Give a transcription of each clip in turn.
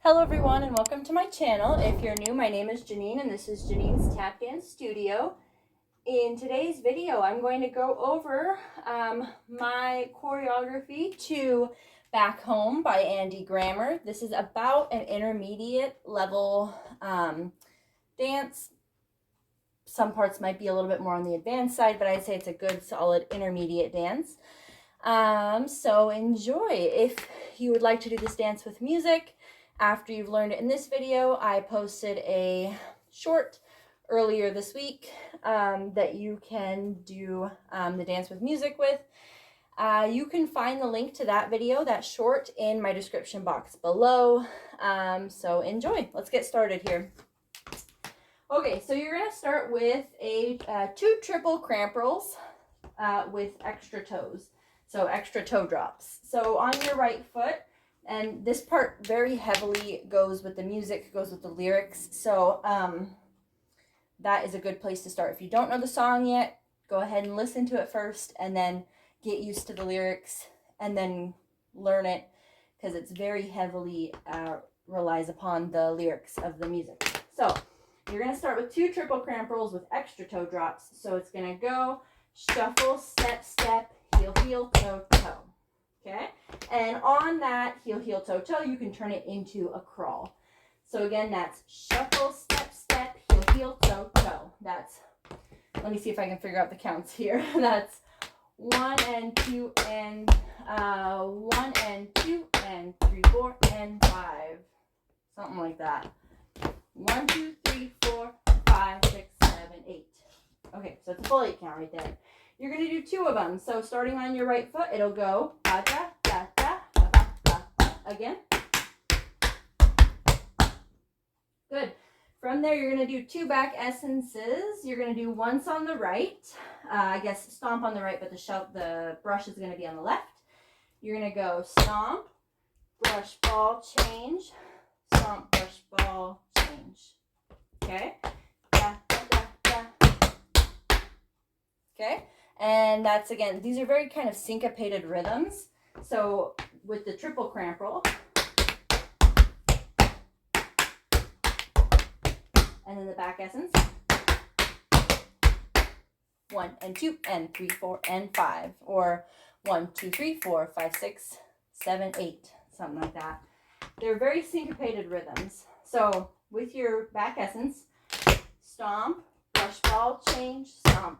Hello everyone and welcome to my channel. If you're new, my name is Janine and this is Janine's Tap Dance Studio. In today's video, I'm going to go over my choreography to Back Home by Andy Grammer. This is about an intermediate level dance. Some parts might be a little bit more on the advanced side, but I'd say it's a good solid intermediate dance. So enjoy. If you would like to do this dance with music, after you've learned it in this video, I posted a short earlier this week that you can do the dance with music with. You can find the link to that video, that short, in my description box below. So enjoy. Let's get started here. Okay, so you're going to start with a 2 triple cramp rolls with extra toes. So extra toe drops. So on your right foot, and this part very heavily goes with the music, goes with the lyrics. So that is a good place to start. If you don't know the song yet, go ahead and listen to it first and then get used to the lyrics and then learn it, because it's very heavily relies upon the lyrics of the music. So you're going to start with 2 triple cramp rolls with extra toe drops. So it's going to go shuffle, step, step, heel, heel, toe, toe. Okay, and on that heel, heel, toe, toe, you can turn it into a crawl. So again, that's shuffle, step, step, heel, heel, toe, toe. That's, let me see if I can figure out the counts here. That's 1 and 2 and 1 and 2 and 3, 4 and 5. Something like that. 1, 2, 3, 4, 5, 6, 7, 8. Okay, so it's a full 8 count right there. You're going to do 2 of them. So starting on your right foot, it'll go da da da da da da da. Again. Good. From there, you're going to do 2 back essences. You're going to do once on the right. I guess stomp on the right, but the brush is going to be on the left. You're going to go stomp, brush, ball, change, stomp, brush, ball, change. Okay. Da da da da. Okay. And that's, again, these are very kind of syncopated rhythms. So with the triple cramp roll, and then the back essence, 1 and 2 and 3, 4 and 5, or 1, 2, 3, 4, 5, 6, 7, 8, something like that. They're very syncopated rhythms. So with your back essence, stomp, brush, ball, change, stomp,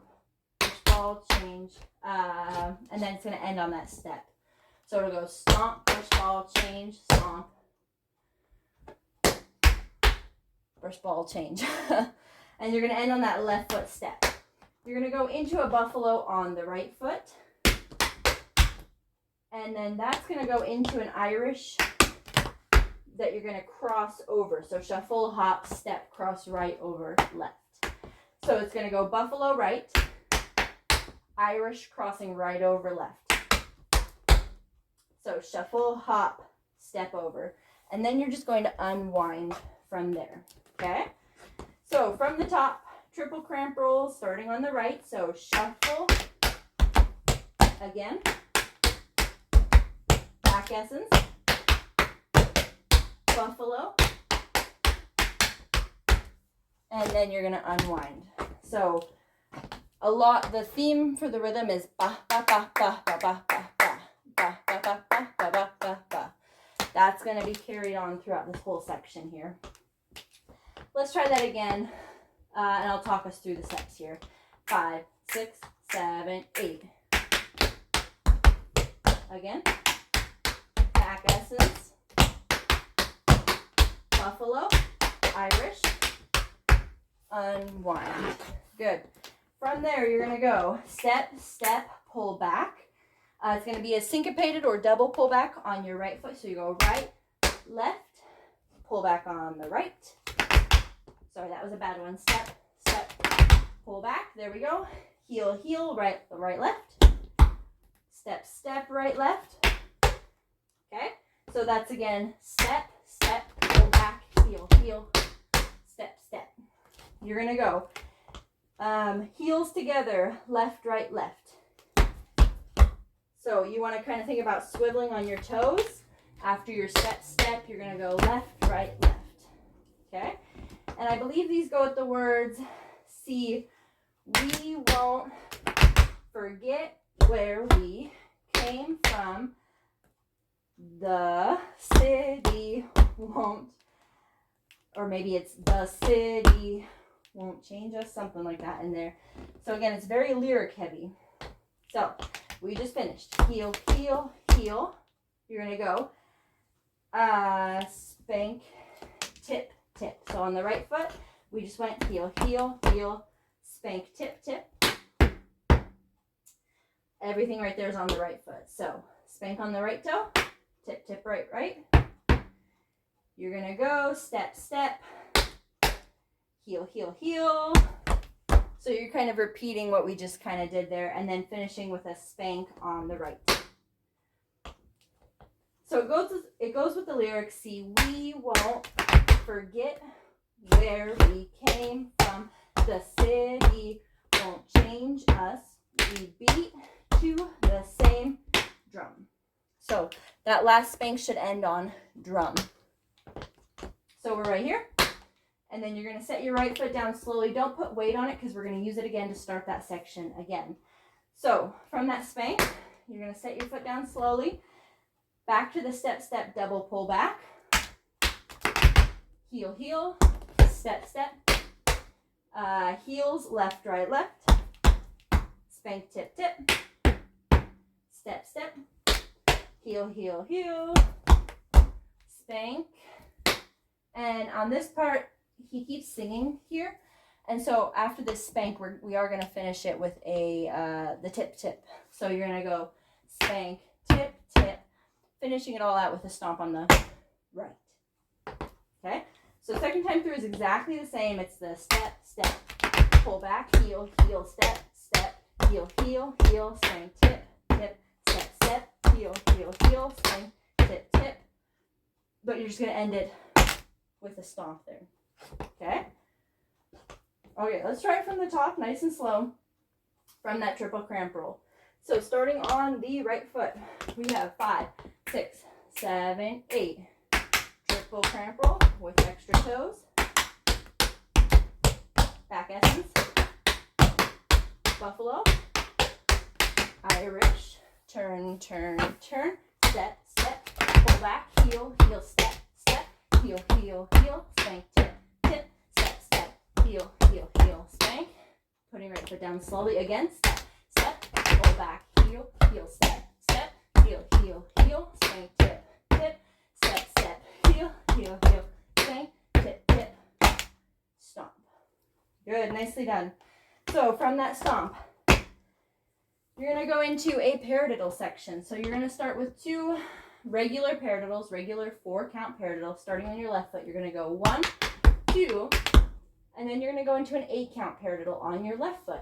ball, change, and then it's going to end on that step. So it'll go stomp, brush, ball, change, stomp, brush, ball, change. And you're going to end on that left foot step. You're going to go into a buffalo on the right foot. And then that's going to go into an Irish that you're going to cross over. So shuffle, hop, step, cross right over left. So it's going to go buffalo right, Irish crossing right over left. So shuffle, hop, step over. And then you're just going to unwind from there. Okay? So from the top, triple cramp rolls starting on the right. So shuffle, again, back essence, buffalo, and then you're going to unwind. So the theme for the rhythm is ba ba ba ba ba ba ba ba ba ba ba ba ba ba ba ba. That's going to be carried on throughout this whole section here. Let's try that again, and I'll talk us through the steps here. 5, 6, 7, 8. Again, back essence, buffalo, Irish, unwind. Good. From there, you're going to go step, step, pull back. It's going to be a syncopated or double pull back on your right foot. So you go right, left, pull back on the right. Sorry, that was a bad one. Step, step, pull back. There we go. Heel, heel, right, left. Step, step, right, left. Okay? So that's, again, step, step, pull back, heel, heel, step, step. You're going to go heels together, left, right, left. So you want to kind of think about swiveling on your toes, After your set step, you're going to go left, right, left. Okay? And I believe these go with the words, see, we won't forget where we came from. The city won't, or maybe it's the city won't change us, something like that in there. So again, it's very lyric heavy. So we just finished. Heel, heel, heel. You're going to go spank, tip, tip. So on the right foot, we just went heel, heel, heel, spank, tip, tip. Everything right there is on the right foot. So spank on the right toe, tip, tip, right, right. You're going to go step, step, heel, heel, heel. So you're kind of repeating what we just kind of did there, and then finishing with a spank on the right. So it goes with the lyrics, see, we won't forget where we came from. The city won't change us. We beat to the same drum. So that last spank should end on drum. So we're right here. And then you're going to set your right foot down slowly. Don't put weight on it because we're going to use it again to start that section again. So from that spank, you're going to set your foot down slowly. Back to the step, step, double pull back. Heel, heel, step, step. Heels, left, right, left. Spank, tip, tip. Step, step. Heel, heel, heel. Spank. And on this part, he keeps singing here. And so after this spank, we are going to finish it with the tip, tip. So you're going to go spank, tip, tip. Finishing it all out with a stomp on the right. Okay? So second time through is exactly the same. It's the step, step, pull back, heel, heel, step, step, heel, heel, heel, spank, tip, tip, step, step, heel, heel, heel, spank, tip, tip. But you're just going to end it with a stomp there. Okay? Okay, let's try it from the top, nice and slow, from that triple cramp roll. So starting on the right foot, we have 5, 6, 7, 8. Triple cramp roll with extra toes. Back essence. Buffalo. Irish. Turn, turn, turn. Step, step. Pull back. Heel, heel, step, step. Heel, heel, heel. Spank, tip, tip. Step, step. Heel, heel, heel. Spank. Putting right foot down slowly. Again. Step, step. Pull back. Heel, heel, step, step. Heel, heel, heel. Spank, tip, tip. Step, step. Heel, heel, heel. Spank, tip, tip. Stomp. Good. Nicely done. So from that stomp, you're going to go into a paradiddle section. So you're going to start with 2 regular paradiddles, regular 4-count paradiddles. Starting on your left foot, you're going to go 1, 2, and then you're going to go into an 8-count paradiddle on your left foot.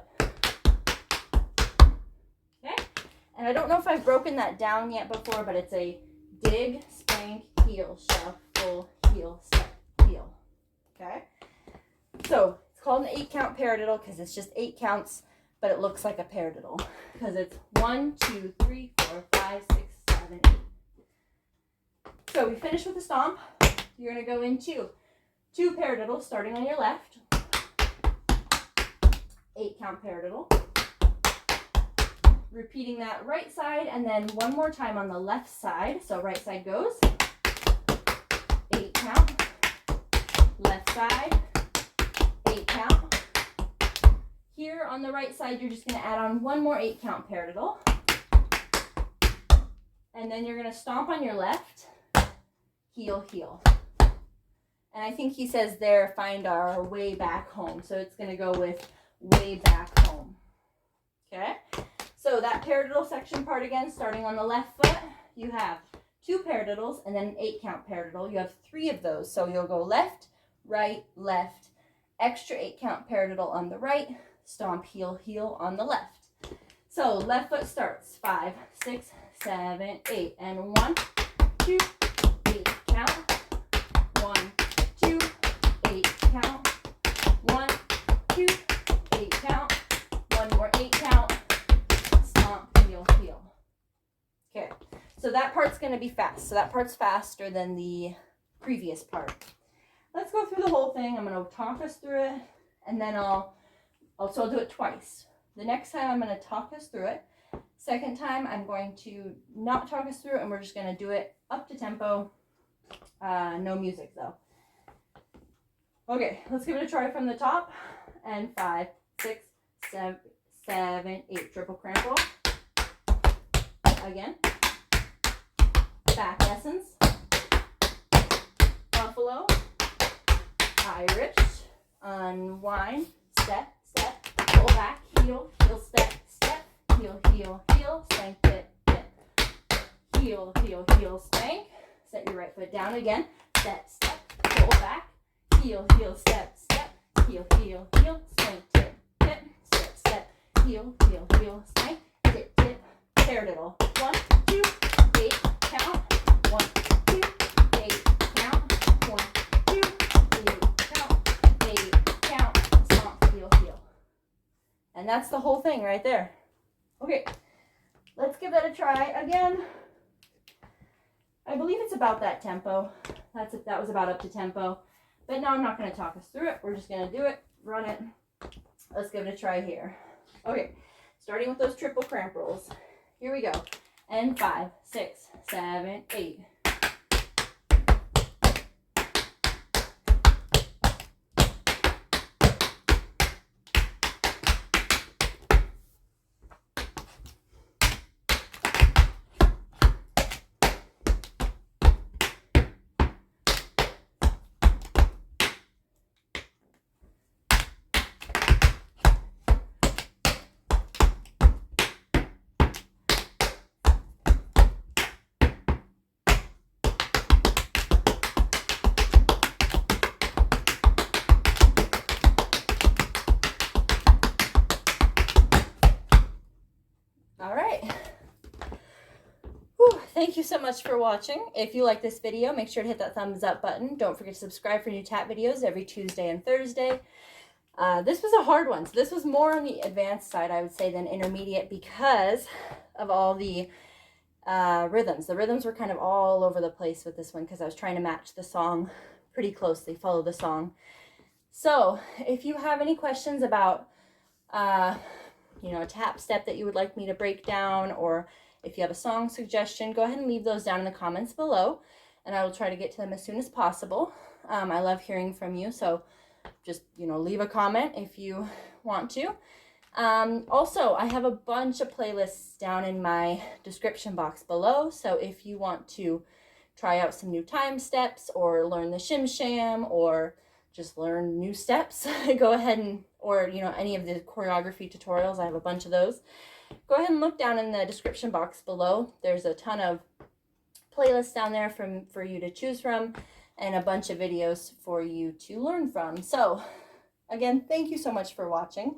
Okay? And I don't know if I've broken that down yet before, but it's a dig, spank, heel, shuffle, heel, step, heel. Okay? So it's called an 8-count paradiddle because it's just 8 counts, but it looks like a paradiddle because it's 1, 2, 3, 4, 5, 6, 7, 8. So we finish with the stomp. You're going to go into 2 paradiddles starting on your left. 8-count paradiddle. Repeating that right side and then one more time on the left side. So right side goes. 8 count. Left side. 8 count. Here on the right side, you're just going to add on one more 8-count paradiddle. And then you're going to stomp on your left. Heel, heel. And I think he says there, find our way back home. So it's going to go with way back home. Okay? So that paradiddle section part again, starting on the left foot, you have 2 paradiddles and then an 8-count paradiddle. You have 3 of those. So you'll go left, right, left, extra 8-count paradiddle on the right, stomp, heel, heel on the left. So left foot starts 5, 6, 7, 8, and 1, 2, 8 count. 1, 2, 8 count. 1, 2, 8 count. One more 8 count. Stomp, heel, heel. Okay. So that part's going to be fast. So that part's faster than the previous part. Let's go through the whole thing. I'm going to talk us through it, and then I'll do it twice. The next time I'm going to talk us through it. Second time I'm going to not talk us through it, and we're just going to do it up to tempo. No music though. Okay, let's give it a try from the top. And 5, 6, 7, 8. Triple crample. Again. Back essence. Buffalo. Irish. Unwind. Step, step. Pull back. Heel, heel, step, step. Heel, heel, heel. Spank, dip, dip. Heel, heel, heel, spank. Set your right foot down again. Step, step. Pull back. Heel, heel, step, step. Heel, heel, heel. Spank, dip, dip. Step, step. Heel, heel, heel. Spank, dip, dip. Paradiddle. 1, 2, 8. Count. 1, 2, 8. Count. 1, 2, 8. Count. 8. Count. Stomp. Heel, heel. And that's the whole thing right there. Okay, let's give that a try again. I believe it's about that tempo. That was about up to tempo. But now I'm not going to talk us through it. We're just going to do it, run it. Let's give it a try here. Okay, starting with those triple cramp rolls. Here we go. And 5, 6, 7, 8. All right. Whew, thank you so much for watching. If you like this video, make sure to hit that thumbs up button. Don't forget to subscribe for new tap videos every Tuesday and Thursday. This was a hard one. So this was more on the advanced side, I would say, than intermediate because of all the rhythms. The rhythms were kind of all over the place with this one because I was trying to match the song pretty closely, follow the song. So if you have any questions about a tap step that you would like me to break down, or if you have a song suggestion, go ahead and leave those down in the comments below, and I will try to get to them as soon as possible. I love hearing from you, so just, leave a comment if you want to. Also, I have a bunch of playlists down in my description box below, so if you want to try out some new time steps, or learn the shim sham, or just learn new steps, go ahead and, or any of the choreography tutorials, I have a bunch of those. Go ahead and look down in the description box below. There's a ton of playlists down there for you to choose from, and a bunch of videos for you to learn from. So again, thank you so much for watching,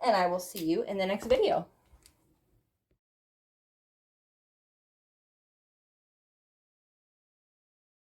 and I will see you in the next video.